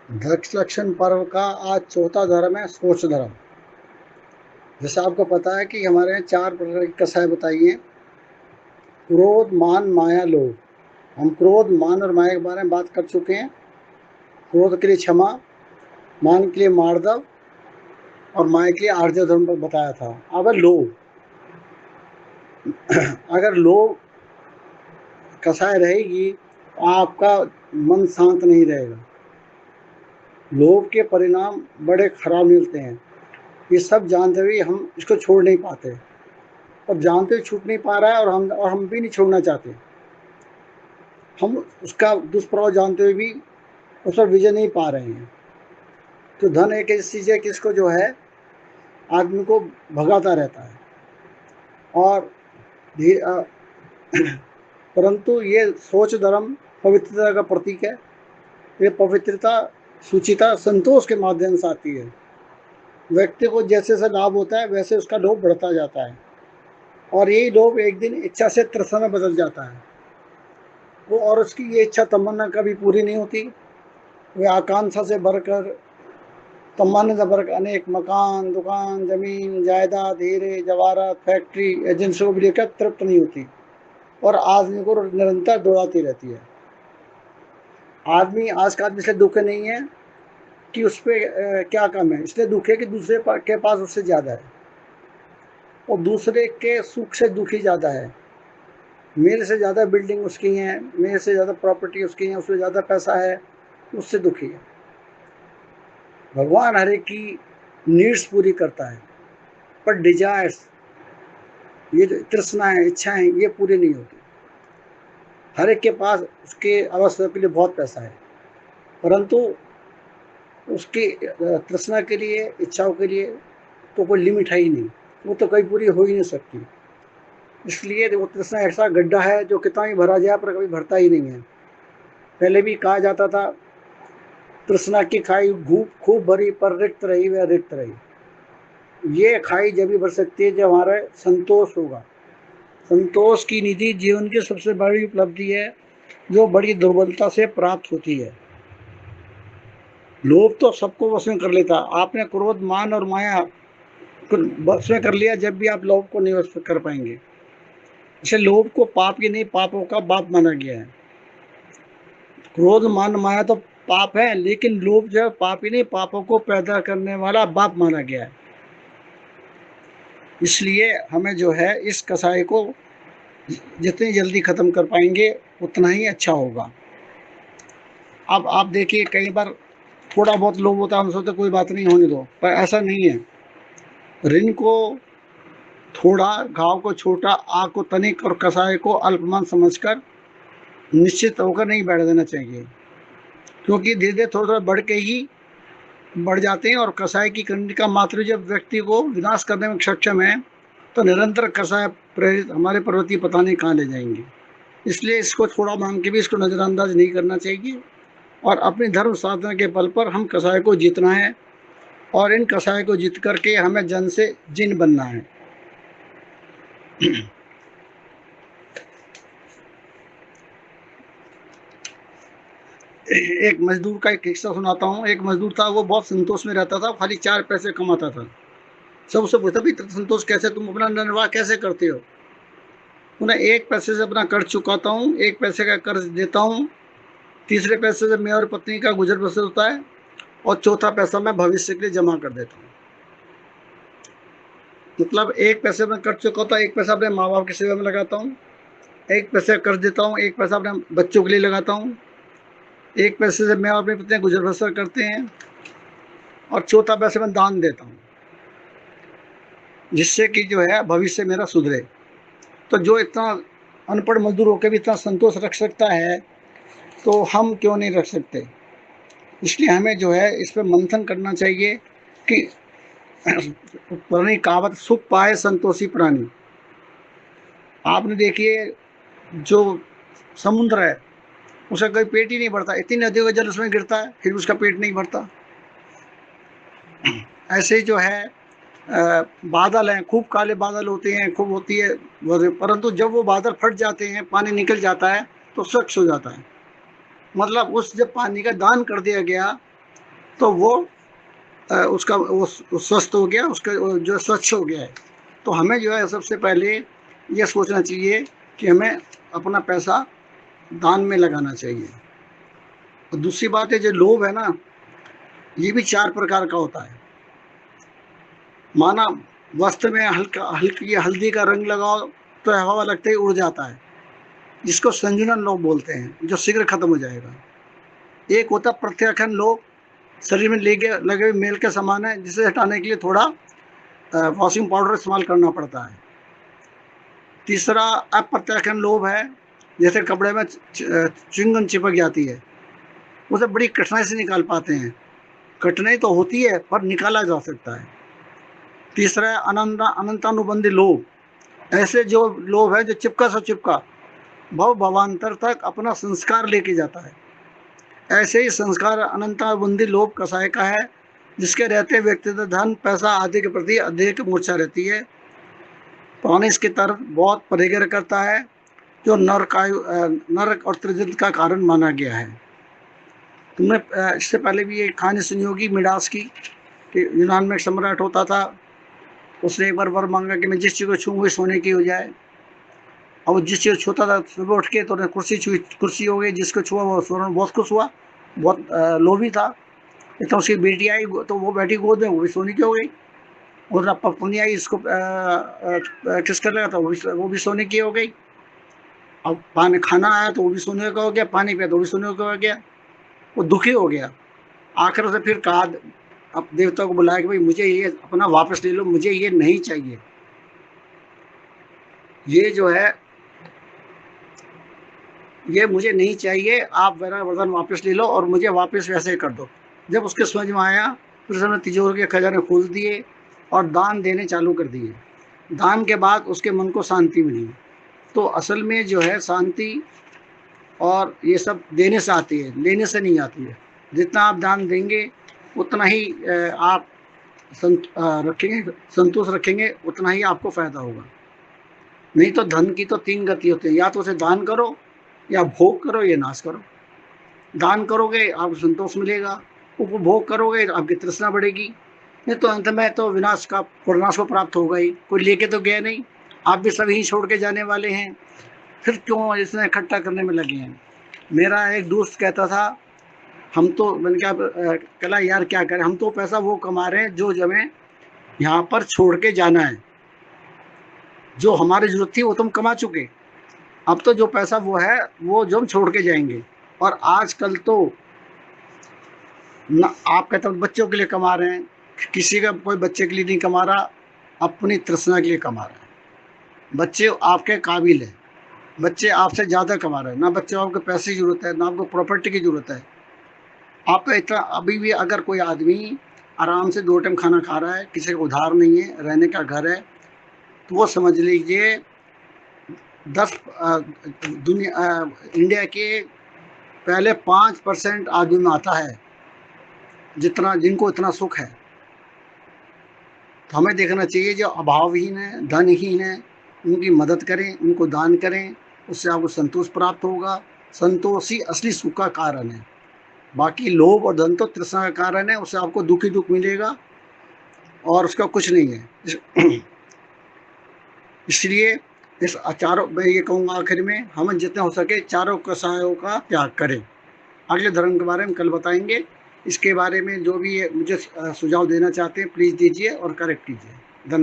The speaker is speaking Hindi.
दक्ष लक्षण पर्व का आज चौथा धर्म है सोच धर्म। जैसे आपको पता है कि हमारे यहाँ 4 प्रकार की कसाय बताई है। क्रोध, मान, माया, लोभ। हम क्रोध, मान और माया के बारे में बात कर चुके हैं। क्रोध के लिए क्षमा, मान के लिए मार्दव और माया के लिए आर्जव धर्म पर बताया था। अब है लोभ। अगर लोभ कसाय रहेगी तो आपका मन शांत नहीं रहेगा। लोभ के परिणाम बड़े खराब मिलते हैं। ये सब जानते हुए हम इसको छोड़ नहीं पाते, और जानते हुए छूट नहीं पा रहा है, और हम भी नहीं छोड़ना चाहते। हम उसका दुष्प्रभाव जानते हुए भी उस पर विजय नहीं पा रहे हैं। तो धन एक ऐसी चीज़ है कि इसको जो है आदमी को भगाता रहता है। और परंतु ये सोच धर्म पवित्रता का प्रतीक है। ये पवित्रता, शुचिता, संतोष के माध्यम से आती है। व्यक्ति को जैसे जैसे लाभ होता है वैसे उसका लोभ बढ़ता जाता है, और यही लोभ एक दिन इच्छा से तृष्णा में बदल जाता है। वो और उसकी ये इच्छा तमन्ना कभी पूरी नहीं होती। वे आकांक्षा से भरकर, तमन्ना से भरकर अनेक मकान, दुकान, जमीन, जायदाद, हीरे जवाहरात, फैक्ट्री, एजेंसियों को भी लेकर तृप्त नहीं होती, और आदमी को निरंतर दौड़ाती रहती है। आज का आदमी इसलिए दुखी नहीं है कि उस पर क्या कम है, इसलिए दुखी है कि दूसरे के पास उससे ज़्यादा है, और दूसरे के सुख से दुखी ज़्यादा है। मेरे से ज़्यादा बिल्डिंग उसकी है, मेरे से ज़्यादा प्रॉपर्टी उसकी है, उससे ज़्यादा पैसा है, उससे दुखी है। भगवान हर एक की नीड्स पूरी करता है, पर डिजायर्स, ये जो तृष्णाएं, इच्छाएं, ये पूरी नहीं होती। हर एक के पास उसके आवश्यकता के लिए बहुत पैसा है, परंतु उसकी तृष्णा के लिए, इच्छाओं के लिए तो कोई लिमिट है ही नहीं। वो तो कभी पूरी हो ही नहीं सकती। इसलिए वो तृष्णा ऐसा गड्ढा है जो कितना भी भरा जाए पर कभी भरता ही नहीं है। पहले भी कहा जाता था, तृष्णा की खाई खूब भरी पर रिक्त रही, वह रिक्त रही। ये खाई जब भी भर सकती है जब हमारा संतोष होगा। संतोष की निधि जीवन की सबसे बड़ी उपलब्धि है, जो बड़ी दुर्बलता से प्राप्त होती है। लोभ तो सबको वश में कर लेता। आपने क्रोध, मान और माया को वश में कर लिया, जब भी आप लोभ को नहीं वश कर पाएंगे। इसे लोभ को पाप की नहीं, पापों का बाप माना गया है। क्रोध, मान, माया तो पाप है, लेकिन लोभ जो है पाप ही नहीं, पापों को पैदा करने वाला बाप माना गया है। इसलिए हमें जो है इस कसाई को जितनी जल्दी खत्म कर पाएंगे उतना ही अच्छा होगा। अब आप देखिए, कई बार थोड़ा बहुत लोभ होता है, हम सोचते कोई बात नहीं, होने दो, पर ऐसा नहीं है। ऋण को थोड़ा, घाव को छोटा, आग को तनिक और कसाई को अल्पमान समझकर निश्चित होकर नहीं बैठ देना चाहिए, क्योंकि धीरे धीरे थोड़ा थोड़ा बढ़ के ही बढ़ जाते हैं। और कसाई की कंडिका मात्र जब व्यक्ति को विनाश करने में सक्षम है, तो निरंतर कसाय प्रेरित हमारे पर्वतीय पता नहीं कहाँ ले जाएंगे। इसलिए इसको थोड़ा मान के भी इसको नज़रअंदाज नहीं करना चाहिए, और अपनी धर्म साधना के बल पर हम कसाय को जीतना है, और इन कसाय को जीत करके हमें जन से जिन बनना है। एक मजदूर का एक किस्सा सुनाता हूँ। एक मजदूर था, वो बहुत संतोष में रहता था, खाली 4 पैसे कमाता था। सबसे पूछता, भाई संतोष कैसे, तुम अपना निर्वाह कैसे करते हो? उन्हें 1 पैसे से अपना कर्ज चुकाता हूँ, 1 पैसे का कर्ज देता हूँ, तीसरे पैसे से मैं और पत्नी का गुजर बसर होता है, और चौथा पैसा मैं भविष्य के लिए जमा कर देता हूँ। मतलब 1 पैसे में कर्ज चुकाता हूँ, 1 पैसा अपने माँ बाप की सेवा में लगाता हूँ, 1 पैसे कर्ज देता हूँ, 1 पैसा अपने बच्चों के लिए लगाता हूँ, 1 पैसे से मैं और अपनी पत्नी गुजर बसर करते हैं, और चौथा पैसे मैं दान देता हूँ, जिससे कि जो है भविष्य मेरा सुधरे। तो जो इतना अनपढ़ मजदूर होकर भी इतना संतोष रख सकता है, तो हम क्यों नहीं रख सकते? इसलिए हमें जो है इस पर मंथन करना चाहिए कि पुरानी कहावत, सुख पाए संतोषी प्राणी। आपने देखिए, जो समुद्र है उसका कोई पेट ही नहीं भरता, इतनी नदियों का जल उसमें गिरता है फिर उसका पेट नहीं भरता। ऐसे ही जो है बादल हैं, खूब काले बादल होते हैं, खूब होती है, परंतु जब वो बादल फट जाते हैं, पानी निकल जाता है, तो स्वच्छ हो जाता है। मतलब उस जब पानी का दान कर दिया गया, तो वो उसका वो स्वस्थ हो गया, उसका जो स्वच्छ हो गया है। तो हमें जो है सबसे पहले ये सोचना चाहिए कि हमें अपना पैसा दान में लगाना चाहिए। और दूसरी बात है, जो लोभ है ना, ये भी 4 प्रकार का होता है। माना वस्त्र में हल्का हल्की हल्दी का रंग लगाओ तो हवा लगते ही उड़ जाता है, जिसको संजुनन लोभ बोलते हैं, जो शीघ्र खत्म हो जाएगा। एक होता प्रत्याख्यान लोभ, शरीर में लगे हुए मेल के समान है, जिसे हटाने के लिए थोड़ा वॉशिंग पाउडर इस्तेमाल करना पड़ता है। तीसरा अप्रत्याख्यान लोभ है, जैसे कपड़े में च्युइंगम चिपक जाती है, उसे बड़ी कठिनाई से निकाल पाते हैं। कठिनाई तो होती है पर निकाला जा सकता है। तीसरा है अनंतानुबंधी लोभ, ऐसे जो लोभ है जो चिपका सा चिपका भव भवांतर तक अपना संस्कार लेके जाता है। ऐसे ही संस्कार अनंतानुबंधी लोभ कसाय का है, जिसके रहते व्यक्तिगत धन पैसा आदि के प्रति अधिक मूर्छा रहती है। प्राणी इसकी तरफ बहुत परिग्रह करता है, जो नरक और त्रिजंत का कारण माना गया है। तुमने इससे पहले भी ये कहानी सुनी होगी मिडास की, कि यूनान में एक सम्राट होता था। उसने एक बार वर मांगा कि मैं जिस चीज़ को छूँ वही सोने की हो जाए। और वो जिस चीज़ को छूता था, सुबह उठ के तो उन्हें कुर्सी छुई, कुर्सी हो गई। जिसको छुआ वो सोने बहुत खुश हुआ, बहुत लोभी था। तो उसकी बेटी आई तो वो बैठी गोद में, वो भी सोने की हो गई। और पत्नी आई, इसको किस कर रहा था, वो भी सोने की हो गई। अब पानी खाना आया तो वो भी सोने का हो गया, पानी पिया तो वो भी सोने का हो गया। वो दुखी हो गया। आखिर उसे फिर कहा, अब देवता को बुलाया कि भाई मुझे ये अपना वापस ले लो, मुझे ये नहीं चाहिए। ये जो है ये मुझे नहीं चाहिए, आप मेरा वरदान वापस ले लो और मुझे वापस वैसे ही कर दो। जब उसके समझ में आया, फिर उसने तिजोरी के खजाने खोल दिए और दान देने चालू कर दिए। दान के बाद उसके मन को शांति मिली। तो असल में जो है शांति और ये सब देने से आती है, लेने से नहीं आती है। जितना आप दान देंगे उतना ही आप रखेंगे, संतोष रखेंगे, उतना ही आपको फायदा होगा। नहीं तो धन की तो 3 गति होती है, या तो उसे दान करो, या भोग करो, या नाश करो। दान करोगे आपको संतोष मिलेगा, उपभोग करोगे तो आपकी तृष्णा बढ़ेगी। नहीं तो अंत में तो विनाश को प्राप्त होगा ही। कोई लेके तो गया नहीं, आप भी सभी छोड़ के जाने वाले हैं, फिर क्यों इसमें इकट्ठा करने में लगे हैं। मेरा एक दोस्त कहता था, हम तो मैंने क्या कहा यार क्या करें, हम तो पैसा वो कमा रहे हैं जो हमें यहाँ पर छोड़ के जाना है। जो हमारी जरूरत थी वो तो हम कमा चुके, अब तो जो पैसा वो है वो जो हम छोड़ के जाएंगे। और आजकल तो न आप कहते हो बच्चों के लिए कमा रहे हैं, किसी का कोई बच्चे के लिए नहीं कमा रहा, अपनी तृष्णा के लिए कमा रहा है। बच्चे आपके काबिल है, बच्चे आपसे ज़्यादा कमा रहे हैं। ना बच्चे आपको पैसे की जरूरत है, ना आपको प्रॉपर्टी की जरूरत है। आपका इतना अभी भी अगर कोई आदमी आराम से 2 टाइम खाना खा रहा है, किसी का उधार नहीं है, रहने का घर है, तो वो समझ लीजिए 10 इंडिया के पहले 5% आदमी में आता है जिनको इतना सुख है। तो हमें देखना चाहिए जो अभावहीन है, धनहीन है, उनकी मदद करें, उनको दान करें, उससे आपको संतोष प्राप्त होगा। संतोष ही असली सुख का कारण है। बाकी लोभ और धन तो तृष्णा का कारण है, उससे आपको दुख ही दुख मिलेगा और उसका कुछ नहीं है। इसलिए इस चारों, मैं ये कहूँगा आखिर में, हम जितना हो सके चारों कसायों का त्याग करें। अगले धर्म के बारे में कल बताएंगे। इसके बारे में जो भी मुझे सुझाव देना चाहते हैं प्लीज़ दीजिए और करेक्ट कीजिए।